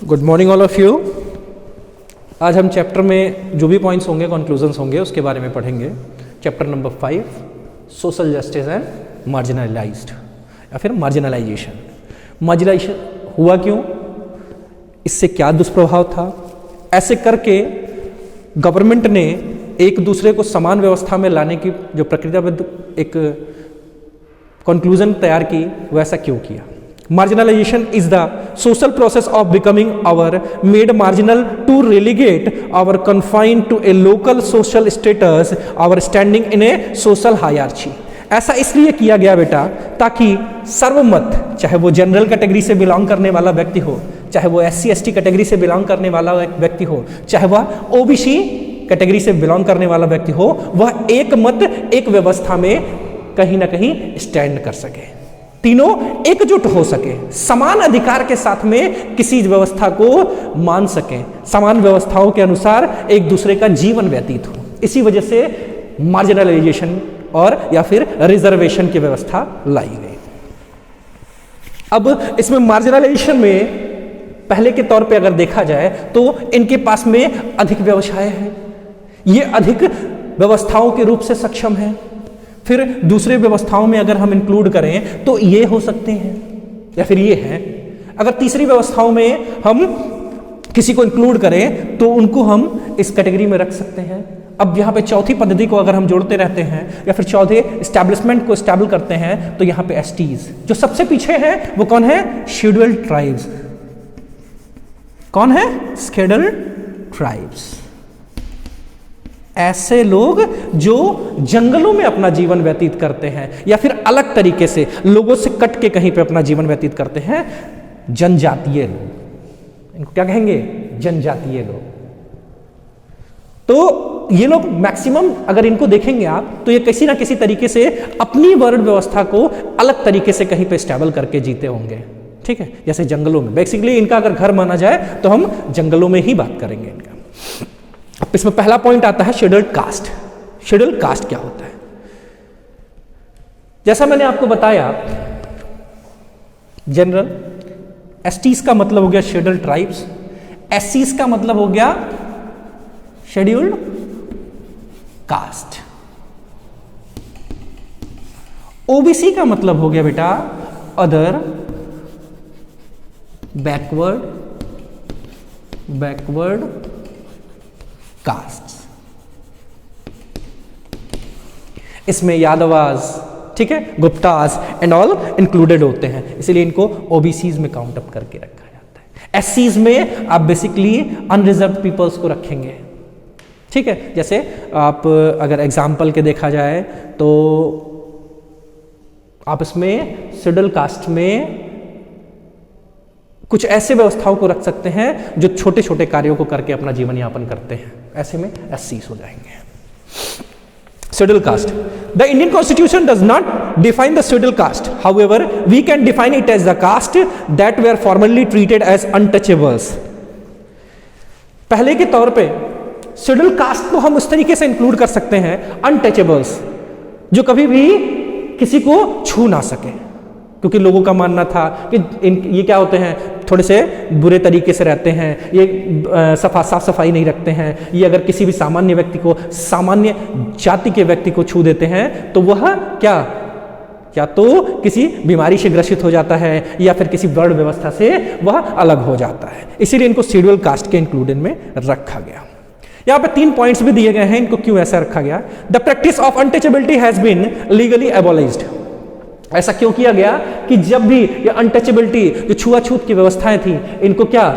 Good morning all of you. आज हम chapter में जो भी पॉइंट्स होंगे, कंक्लूजन्स होंगे, उसके बारे में पढ़ेंगे। Chapter number 5, social justice and marginalised या फिर मार्जिनलाइजेशन। मार्जिनलाइजेशन हुआ क्यों, इससे क्या दुष्प्रभाव था, ऐसे करके गवर्नमेंट ने एक दूसरे को समान व्यवस्था में लाने की जो प्रक्रियाबद्ध एक कंक्लूजन तैयार की, वैसा क्यों किया। Marginalization is the social process of becoming our made marginal to relegate our confined to a local social status, our standing in a social hierarchy। ऐसा इसलिए किया गया बेटा ताकि सर्वमत, चाहे वो जनरल कैटेगरी से बिलोंग करने वाला व्यक्ति हो, चाहे वो SC/ST कैटेगरी से बिलोंग करने वाला व्यक्ति हो, चाहे वह OBC कैटेगरी से बिलोंग करने वाला व्यक्ति हो, वह एक मत एक व्यवस्था में कहीं ना कहीं स्टैंड कर सके, तीनों एकजुट हो सके, समान अधिकार के साथ में किसी व्यवस्था को मान सके, समान व्यवस्थाओं के अनुसार एक दूसरे का जीवन व्यतीत हो। इसी वजह से मार्जिनलाइजेशन और या फिर रिजर्वेशन की व्यवस्था लाई गई। अब इसमें मार्जिनलाइजेशन में पहले के तौर पे अगर देखा जाए तो इनके पास में अधिक व्यवसाय है, ये अधिक व्यवस्थाओं के रूप से सक्षम है। फिर दूसरे व्यवस्थाओं में अगर हम इंक्लूड करें तो ये हो सकते हैं या फिर ये हैं। अगर तीसरी व्यवस्थाओं में हम किसी को इंक्लूड करें तो उनको हम इस कैटेगरी में रख सकते हैं। अब यहाँ पे चौथी पद्धति को अगर हम जोड़ते रहते हैं या फिर चौथे एस्टैब्लिशमेंट को एस्टैब्लिश करते हैं तो यहाँ पे STs जो सबसे पीछे हैं वो कौन है, शेड्यूल्ड ट्राइब्स। कौन है, शेड्यूल्ड ट्राइब्स। ऐसे लोग जो जंगलों में अपना जीवन व्यतीत करते हैं या फिर अलग तरीके से लोगों से कट के कहीं पे अपना जीवन व्यतीत करते हैं, जनजातीय लोग। इनको क्या कहेंगे, जनजातीय लोग। तो ये लोग मैक्सिमम अगर इनको देखेंगे आप तो ये किसी ना किसी तरीके से अपनी वर्ण व्यवस्था को अलग तरीके से कहीं पे स्टेबल करके जीते होंगे। ठीक है, जैसे जंगलों में बेसिकली इनका अगर घर माना जाए तो हम जंगलों में ही बात करेंगे इनका। इसमें पहला पॉइंट आता है शेड्यूल्ड कास्ट। शेड्यूल्ड कास्ट क्या होता है, जैसा मैंने आपको बताया, जनरल, STs का मतलब हो गया शेड्यूल्ड ट्राइब्स, SCs का मतलब हो गया शेड्यूल्ड कास्ट, OBC का मतलब हो गया बेटा अदर बैकवर्ड कास्ट। इसमें यादवास, ठीक है, गुप्तास एंड ऑल इंक्लूडेड होते हैं, इसलिए इनको OBCs में काउंट अप करके रखा जाता है। SCs में आप बेसिकली अनरिजर्व पीपल्स को रखेंगे। ठीक है, जैसे आप अगर एग्जाम्पल के देखा जाए तो आप इसमें शेड्यूल कास्ट में कुछ ऐसे व्यवस्थाओं को रख सकते हैं जो छोटे छोटे कार्यों को करके अपना जीवन यापन करते हैं, ऐसे में SCs हो जाएंगे। Schedule caste, the Indian constitution does not define the schedule caste, however we can define it as the caste that we are formerly treated as untouchables. पहले के तौर पे शेड्यूल कास्ट को हम उस तरीके से इंक्लूड कर सकते हैं, अनटचेबल्स, जो कभी भी किसी को छू ना सके, क्योंकि लोगों का मानना था कि ये क्या होते हैं, थोड़े से बुरे तरीके से रहते हैं, ये साफ सफाई नहीं रखते हैं, ये अगर किसी भी सामान्य व्यक्ति को, सामान्य जाति के व्यक्ति को छू देते हैं तो वह क्या तो किसी बीमारी से ग्रसित हो जाता है या फिर किसी वर्ण व्यवस्था से वह अलग हो जाता है। इसीलिए इनको शेड्यूल कास्ट के इंक्लूडेड में रखा गया। यहाँ पे 3 पॉइंट्स भी दिए गए हैं, इनको क्यों ऐसा रखा गया। The practice of untouchability has been legally abolished. ऐसा क्यों किया गया कि जब भी ये अनटचेबिलिटी, जो छुआछूत की व्यवस्थाएं थी, इनको क्या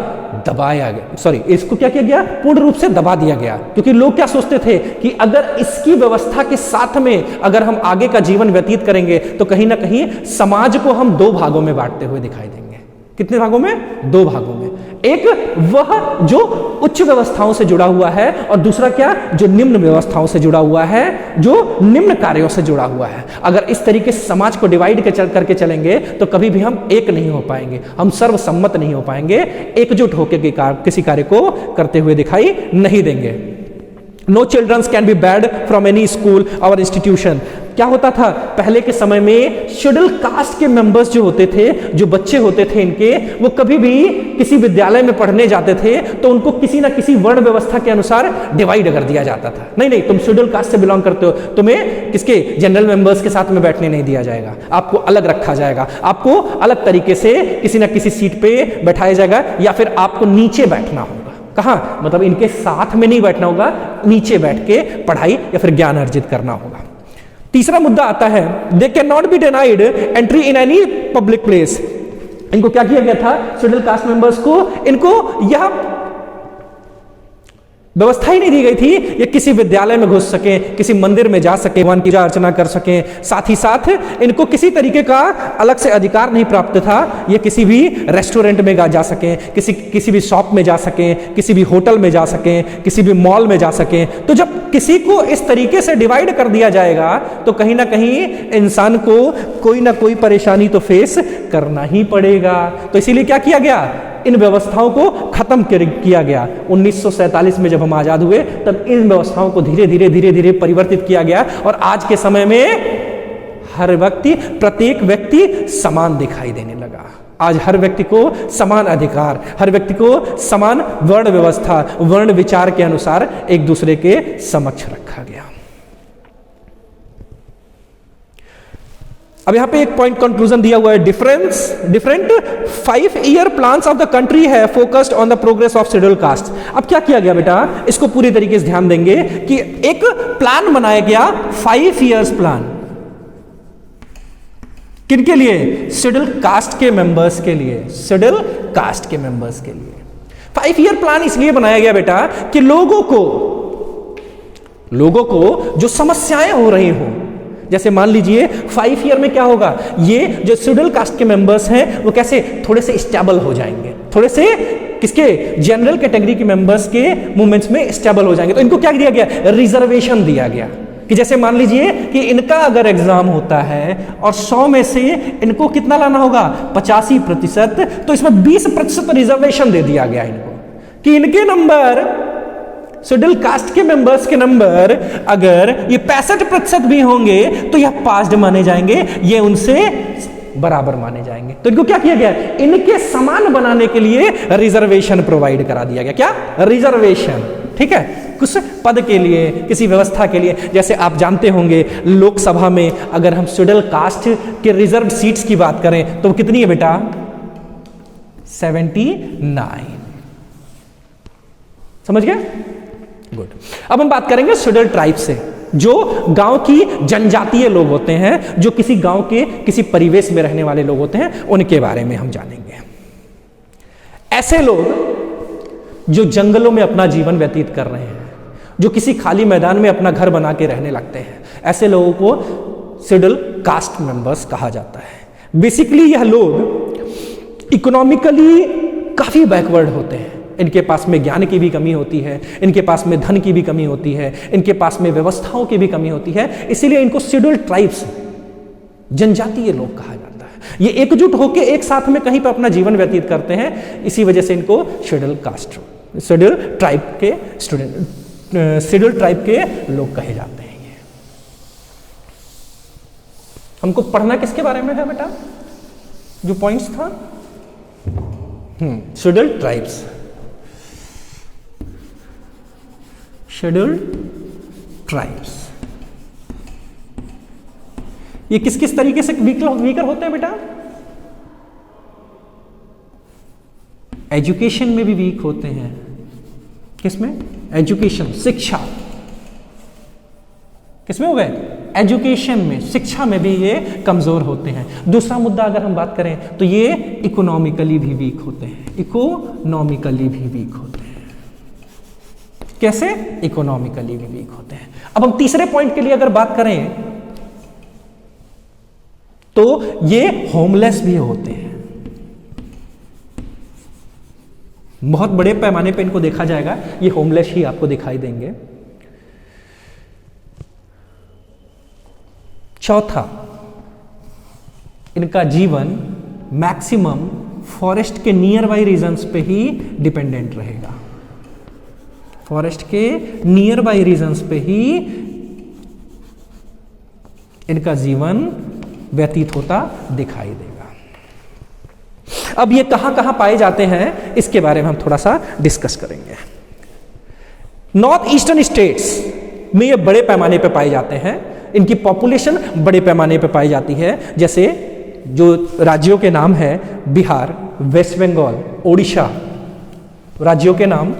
दबाया गया, इसको क्या किया गया, पूर्ण रूप से दबा दिया गया। क्योंकि लोग क्या सोचते थे कि अगर इसकी व्यवस्था के साथ में अगर हम आगे का जीवन व्यतीत करेंगे तो कहीं ना कहीं समाज को हम 2 भागों में बांटते हुए दिखाई देंगे। कितने भागों में, 2 भागों में। एक वह जो उच्च व्यवस्थाओं से जुड़ा हुआ है और दूसरा क्या, जो निम्न व्यवस्थाओं से जुड़ा हुआ है, जो निम्न कार्यों से जुड़ा हुआ है। अगर इस तरीके से समाज को डिवाइड करके चलेंगे तो कभी भी हम एक नहीं हो पाएंगे, हम सर्वसम्मत नहीं हो पाएंगे, एकजुट होकर किसी कार्य को करते हुए दिखाई नहीं देंगे। No children can be banned from any school or institution। क्या होता था पहले के समय में, शेड्यूल कास्ट के मेंबर्स जो होते थे, जो बच्चे होते थे इनके, वो कभी भी किसी विद्यालय में पढ़ने जाते थे तो उनको किसी ना किसी वर्ण व्यवस्था के अनुसार डिवाइड कर दिया जाता था। नहीं नहीं, तुम शेड्यूल कास्ट से बिलोंग करते हो, तुम्हें किसके जनरल मेंबर्स के साथ में बैठने नहीं दिया जाएगा, आपको अलग रखा जाएगा, आपको अलग तरीके से किसी ना किसी सीट पे बैठाया जाएगा, या फिर आपको नीचे बैठना होगा। कहाँ, मतलब इनके साथ में नहीं बैठना होगा, नीचे बैठ के पढ़ाई या फिर ज्ञान अर्जित करना होगा। तीसरा मुद्दा आता है, they can not be denied entry in any public place. इनको क्या किया गया था, शेड्यूल कास्ट मेंबर्स को, इनको यह व्यवस्था ही नहीं दी गई थी ये किसी विद्यालय में घुस सके, किसी मंदिर में जा सके, भगवान की पूजा अर्चना कर सके। साथ ही साथ इनको किसी तरीके का अलग से अधिकार नहीं प्राप्त था, ये किसी भी रेस्टोरेंट में जा सके, किसी भी शॉप में जा सके, किसी भी होटल में जा सके, किसी भी मॉल में जा सके। तो जब किसी को इस तरीके से डिवाइड कर दिया जाएगा तो कहीं ना कहीं इंसान को कोई ना कोई परेशानी तो फेस करना ही पड़ेगा। तो इसीलिए क्या किया गया, इन व्यवस्थाओं को खत्म किया गया। 1947 में जब हम आजाद हुए तब इन व्यवस्थाओं को धीरे धीरे परिवर्तित किया गया, और आज के समय में हर व्यक्ति, प्रत्येक व्यक्ति समान दिखाई देने लगा। आज हर व्यक्ति को समान अधिकार, हर व्यक्ति को समान वर्ण व्यवस्था, वर्ण विचार के अनुसार एक दूसरे के समक्ष रखा गया। अब यहां पे एक पॉइंट कंक्लूजन दिया हुआ है, different 5 year plans of the country है focused on the progress of schedule caste. अब क्या किया गया बेटा, इसको पूरी तरीके से ध्यान देंगे कि एक प्लान बनाया गया, 5 ईयर्स प्लान, किनके लिए, शेड्यूल कास्ट के मेंबर्स के लिए, शेड्यूल कास्ट के मेंबर्स के लिए 5 ईयर प्लान इसलिए बनाया गया बेटा कि लोगों को जो समस्याएं हो रही हो, जैसे मान लीजिए 5 ईयर में क्या होगा, ये जो शेड्यूल कास्ट के मेंबर्स हैं वो कैसे थोड़े से स्टेबल हो जाएंगे, थोड़े से किसके, जनरल कैटेगरी के मेंबर्स के मूवमेंट्स में स्टेबल हो जाएंगे। तो इनको क्या दिया गया, रिजर्वेशन दिया गया कि जैसे मान लीजिए कि इनका अगर एग्जाम होता है और 100 में से इनको कितना लाना होगा, 85%, तो इसमें 20% रिजर्वेशन दे दिया गया इनको कि इनके नंबर, शेड्यूल कास्ट के मेंबर्स के नंबर अगर ये 65% भी होंगे तो यह पास्ड माने जाएंगे, ये उनसे बराबर माने जाएंगे। तो इनको क्या किया गया, इनके समान बनाने के लिए रिजर्वेशन प्रोवाइड करा दिया गया। क्या, रिजर्वेशन, ठीक है, कुछ पद के लिए, किसी व्यवस्था के लिए। जैसे आप जानते होंगे लोकसभा में अगर हम शेड्यूल कास्ट के रिजर्व सीट्स की बात करें तो कितनी है बेटा, 79। समझ गए, गुड। अब हम बात करेंगे शेड्यूल ट्राइब से, जो गांव की जनजातीय लोग होते हैं, जो किसी गांव के किसी परिवेश में रहने वाले लोग होते हैं, उनके बारे में हम जानेंगे। ऐसे लोग जो जंगलों में अपना जीवन व्यतीत कर रहे हैं, जो किसी खाली मैदान में अपना घर बना के रहने लगते हैं, ऐसे लोगों को शेड्यूल कास्ट मेंबर्स कहा जाता है। बेसिकली यह लोग इकोनॉमिकली काफी बैकवर्ड होते हैं, इनके पास में ज्ञान की भी कमी होती है, इनके पास में धन की भी कमी होती है, इनके पास में व्यवस्थाओं की भी कमी होती है, इसीलिए इनको शेड्यूल ट्राइब्स, जनजातीय लोग कहा जाता है। ये एकजुट होकर एक साथ में कहीं पर अपना जीवन व्यतीत करते हैं, इसी वजह से इनको शेड्यूल कास्ट, शेड्यूल ट्राइब के स्टूडेंट, शेड्यूल ट्राइब के लोग कहे जाते हैं। ये हमको पढ़ना किसके बारे में है बेटा, जो पॉइंट्स था, शेड्यूल ट्राइब्स, शेड्यूल्ड ट्राइब्स। ये किस किस तरीके से वीकर होते हैं बेटा, एजुकेशन में भी वीक होते हैं। किसमें, एजुकेशन, शिक्षा, किसमें हो गए, एजुकेशन में, शिक्षा में भी ये कमजोर होते हैं। दूसरा मुद्दा अगर हम बात करें तो ये इकोनॉमिकली भी वीक होते हैं, इकोनॉमिकली भी वीक होते हैं। कैसे, इकोनॉमिकली भी वीक होते हैं। अब हम तीसरे पॉइंट के लिए अगर बात करें तो ये होमलेस भी होते हैं। बहुत बड़े पैमाने पे इनको देखा जाएगा, ये होमलेस ही आपको दिखाई देंगे। चौथा, इनका जीवन मैक्सिमम फॉरेस्ट के नियर बाई रीजन्स पे ही डिपेंडेंट रहेगा, फॉरेस्ट के नियर बाई रीजन्स पे ही इनका जीवन व्यतीत होता दिखाई देगा। अब ये कहां कहां पाए जाते हैं इसके बारे में हम थोड़ा सा डिस्कस करेंगे। नॉर्थ ईस्टर्न स्टेट्स में ये बड़े पैमाने पर पाए जाते हैं, इनकी पॉपुलेशन बड़े पैमाने पर पाई जाती है। जैसे जो राज्यों के नाम है बिहार, वेस्ट बंगाल, ओडिशा, राज्यों के नाम,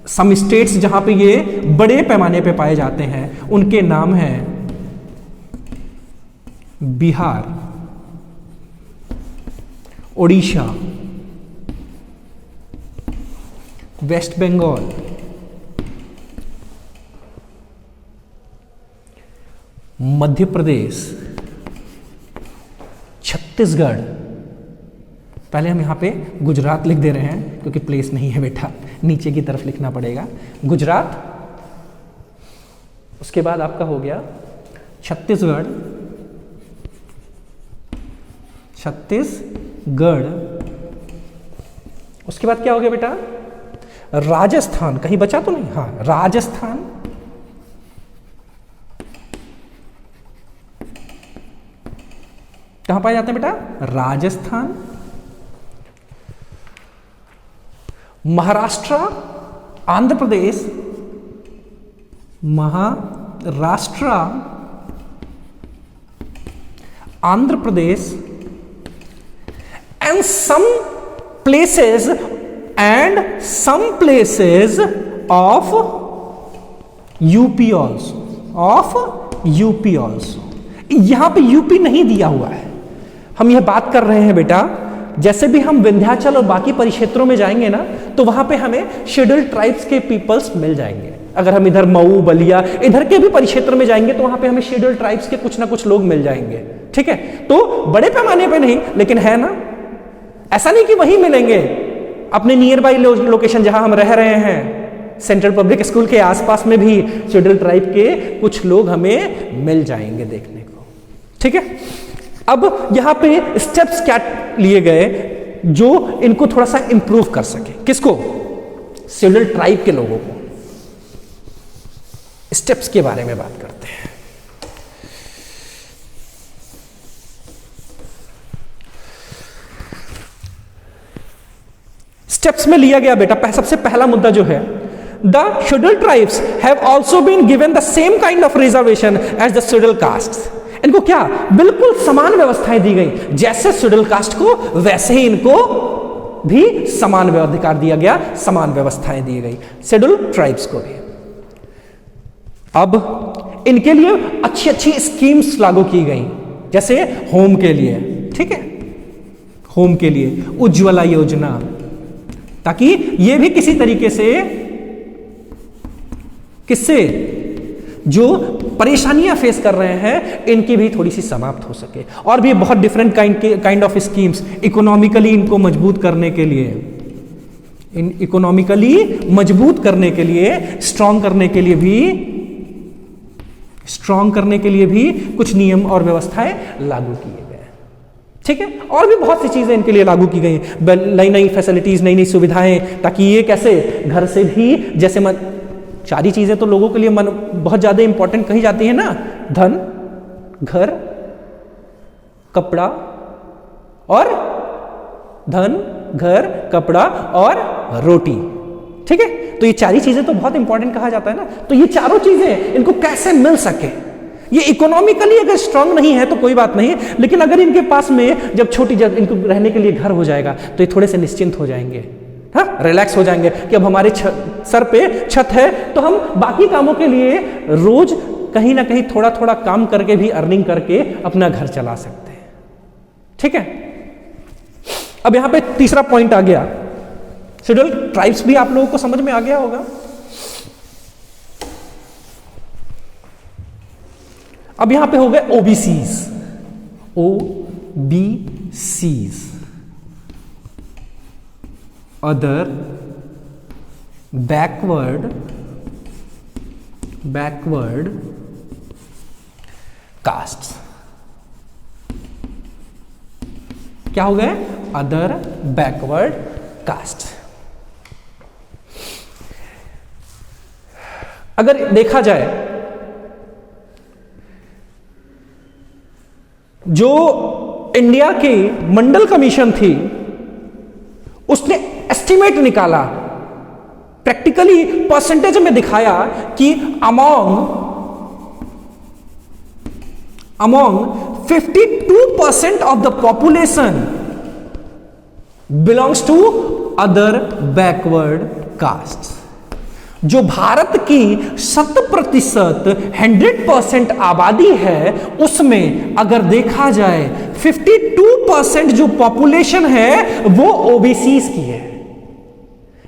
सम स्टेट्स जहां पे ये बड़े पैमाने पे पाए जाते हैं उनके नाम हैं बिहार, ओडिशा, वेस्ट बंगाल, मध्य प्रदेश, छत्तीसगढ़। पहले हम यहां पे गुजरात लिख दे रहे हैं क्योंकि प्लेस नहीं है बेटा, नीचे की तरफ लिखना पड़ेगा गुजरात। उसके बाद आपका हो गया छत्तीसगढ़, उसके बाद क्या हो गया बेटा, राजस्थान। कहीं बचा तो नहीं? हाँ, राजस्थान, कहां पाए जाते हैं बेटा? Rajasthan, Maharashtra, Andhra Pradesh, Maharashtra, Andhra Pradesh, and some places of UP also, यहां पे यूपी नहीं दिया हुआ है। हम यह बात कर रहे हैं बेटा, जैसे भी हम विंध्याचल और बाकी परिक्षेत्रों में जाएंगे ना तो वहां पे हमें शेड्यूल्ड ट्राइब्स के पीपल्स मिल जाएंगे। अगर हम इधर मऊ, बलिया, इधर के भी परिक्षेत्र में जाएंगे तो वहां पे हमें शेड्यूल्ड ट्राइब्स के कुछ ना कुछ लोग मिल जाएंगे। ठीक है, तो बड़े पैमाने पे नहीं लेकिन है ना, ऐसा नहीं कि वही मिलेंगे, अपने नियर बाई लोकेशन जहां हम रह रहे हैं, सेंट्रल पब्लिक स्कूल के आसपास में भी शेड्यूल्ड ट्राइब के कुछ लोग हमें मिल जाएंगे देखने को। ठीक है, अब यहां पे स्टेप्स क्या लिए गए जो इनको थोड़ा सा इंप्रूव कर सके। किसको? शेड्यूल्ड ट्राइब के लोगों को। स्टेप्स के बारे में बात करते हैं। स्टेप्स में लिया गया बेटा, सबसे पहला मुद्दा जो है, the scheduled tribes have also been given the same kind of reservation as the scheduled castes. इनको क्या बिल्कुल समान व्यवस्थाएं दी गई, जैसे शेड्यूल्ड कास्ट को वैसे ही इनको भी समान अधिकार दिया गया, समान व्यवस्थाएं दी गई शेड्यूल्ड ट्राइब्स को भी। अब इनके लिए अच्छी अच्छी स्कीम्स लागू की गई, जैसे होम के लिए, ठीक है, होम के लिए उज्ज्वला योजना, ताकि ये भी किसी तरीके से किससे जो परेशानियां फेस कर रहे हैं इनकी भी थोड़ी सी समाप्त हो सके। और भी बहुत different kind of schemes, economically इनको मजबूत करने के लिए, इकोनॉमिकली मजबूत करने के लिए, स्ट्रांग करने के लिए भी कुछ नियम और व्यवस्थाएं लागू किए गए। ठीक है, और भी बहुत सी चीजें इनके लिए लागू की गई, नई नई फैसिलिटीज, नई नई सुविधाएं, ताकि ये कैसे घर से भी, जैसे सारी चीजें तो लोगों के लिए बहुत ज्यादा इंपॉर्टेंट कही जाती है ना, धन, घर, कपड़ा और रोटी। ठीक है, तो ये चार चीजें तो बहुत इंपॉर्टेंट कहा जाता है ना। तो ये चारों चीजें इनको कैसे मिल सके, ये इकोनॉमिकली अगर स्ट्रांग नहीं है तो कोई बात नहीं, लेकिन अगर इनके पास में जब छोटी जगह इनको रहने के लिए घर हो जाएगा तो ये थोड़े से निश्चिंत हो जाएंगे, हाँ, रिलैक्स हो जाएंगे कि अब हमारे सर पे छत है तो हम बाकी कामों के लिए रोज कहीं ना कहीं थोड़ा थोड़ा काम करके भी अर्निंग करके अपना घर चला सकते हैं। ठीक है, अब यहां पे तीसरा पॉइंट आ गया, शेड्यूल्ड ट्राइब्स भी आप लोगों को समझ में आ गया होगा। अब यहां पे हो गए ओबीसीज, अदर बैकवर्ड कास्ट्स। क्या हो गए? Other backward cast. अगर देखा जाए जो इंडिया की मंडल कमीशन थी उसने एस्टिमेट निकाला, प्रैक्टिकली परसेंटेज में दिखाया कि among 52% of the population belongs to other backward caste. जो भारत की 100% 100% आबादी है उसमें अगर देखा जाए 52% जो पॉपुलेशन है वो ओबीसीज की है।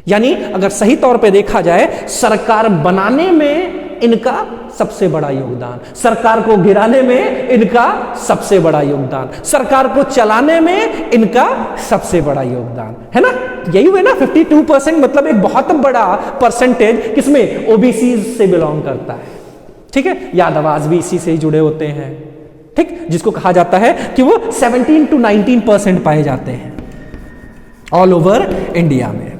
यानी अगर सही तौर पे देखा जाए सरकार बनाने में इनका सबसे बड़ा योगदान, सरकार को गिराने में इनका सबसे बड़ा योगदान, सरकार को चलाने में इनका सबसे बड़ा योगदान है ना। यही हुए ना 52%, मतलब एक बहुत बड़ा परसेंटेज किसमें, ओबीसी से बिलोंग करता है। ठीक है, यादवास भी इसी से ही जुड़े होते हैं। ठीक, जिसको कहा जाता है कि वो 17 to 19% पाए जाते हैं ऑल ओवर इंडिया में।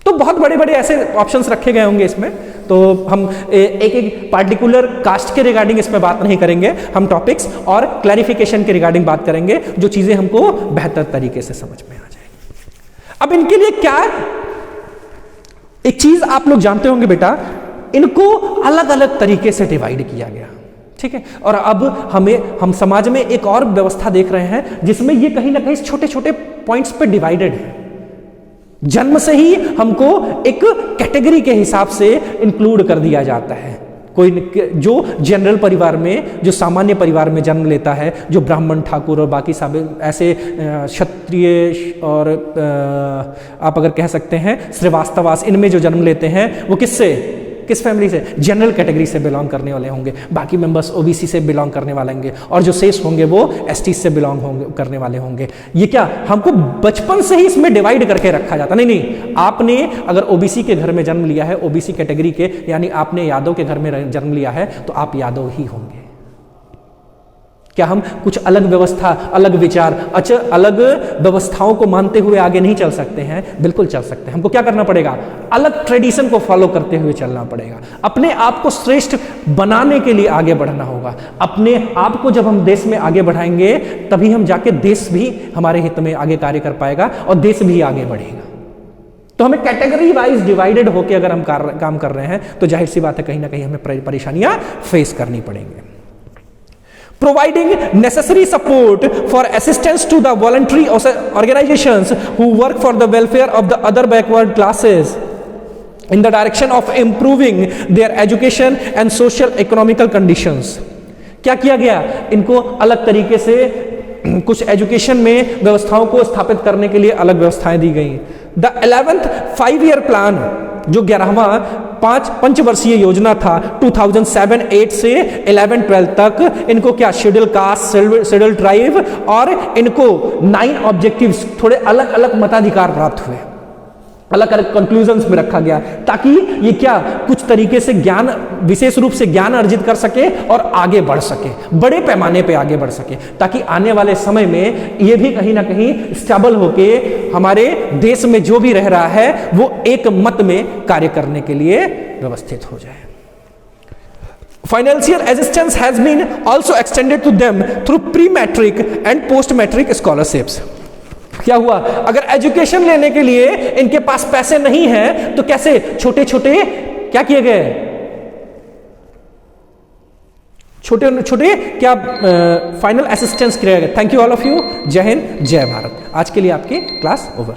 तो बहुत बड़े बड़े ऐसे ऑप्शंस रखे गए होंगे इसमें, तो हम एक एक पार्टिकुलर कास्ट के रिगार्डिंग इसमें बात नहीं करेंगे, हम टॉपिक्स और क्लैरिफिकेशन के रिगार्डिंग बात करेंगे जो चीजें हमको बेहतर तरीके से समझ में आ जाएगी। अब इनके लिए क्या, एक चीज आप लोग जानते होंगे बेटा, इनको अलग अलग तरीके से डिवाइड किया गया। ठीक है, और अब हम समाज में एक और व्यवस्था देख रहे हैं जिसमें ये कहीं ना कहीं छोटे छोटे पॉइंट्स पे डिवाइडेड है। जन्म से ही हमको एक कैटेगरी के हिसाब से इंक्लूड कर दिया जाता है। कोई जो जनरल परिवार में, जो सामान्य परिवार में जन्म लेता है, जो ब्राह्मण, ठाकुर और बाकी सब ऐसे क्षत्रिय और आप अगर कह सकते हैं श्रीवास्तवास, इनमें जो जन्म लेते हैं वो किस फैमिली से, जनरल कैटेगरी से बिलोंग करने वाले होंगे। बाकी मेंबर्स ओबीसी से बिलोंग करने वाले होंगे और जो शेष होंगे वो एसटी से बिलोंग करने वाले होंगे। ये क्या हमको बचपन से ही इसमें डिवाइड करके रखा जाता? नहीं, आपने अगर ओबीसी के घर में जन्म लिया है, ओबीसी कैटेगरी के, यानी आपने यादव के घर में जन्म लिया है, तो आप यादव ही होंगे। क्या हम कुछ अलग व्यवस्था, अलग विचार, अलग व्यवस्थाओं को मानते हुए आगे नहीं चल सकते हैं? बिल्कुल चल सकते हैं। हमको क्या करना पड़ेगा? अलग ट्रेडिशन को फॉलो करते हुए चलना पड़ेगा। अपने आप को श्रेष्ठ बनाने के लिए आगे बढ़ना होगा। अपने आप को जब हम देश में आगे बढ़ाएंगे तभी हम जाके देश भी हमारे हित में आगे कार्य कर पाएगा और देश भी आगे बढ़ेगा। तो हमें कैटेगरी वाइज डिवाइडेड होकर अगर हम काम कर रहे हैं तो जाहिर सी बात है कहीं ना कहीं हमें परेशानियां फेस करनी पड़ेंगी। Providing necessary support for assistance to the voluntary organizations who work for the welfare of the other backward classes in the direction of improving their education and social economical conditions। क्या किया गया? इनको अलग तरीके से कुछ एजुकेशन में व्यवस्थाओं को स्थापित करने के लिए अलग व्यवस्थाएं दी गई। द 11th 5-year प्लान, जो 11वां पंचवर्षीय योजना था 2007-8 से 11-12 तक, इनको क्या शेड्यूल कास्ट, शेड्यूल ट्राइब और इनको 9 ऑब्जेक्टिव्स, थोड़े अलग अलग मताधिकार प्राप्त हुए, अलग अलग कंक्लूजन्स में रखा गया ताकि ये क्या कुछ तरीके से ज्ञान, विशेष रूप से ज्ञान अर्जित कर सके और आगे बढ़ सके, बड़े पैमाने पे आगे बढ़ सके, ताकि आने वाले समय में ये भी कहीं ना कहीं स्टेबल होके हमारे देश में जो भी रह रहा है वो एक मत में कार्य करने के लिए व्यवस्थित हो जाए। Financial assistance has been also extended to them through pre-matric and post-matric scholarships। क्या हुआ? अगर एजुकेशन लेने के लिए इनके पास पैसे नहीं हैं तो कैसे छोटे छोटे क्या किए गए, छोटे छोटे क्या फाइनल असिस्टेंस किया गया। Thank you all of you. जय हिंद, जय भारत। आज के लिए आपकी क्लास ओवर।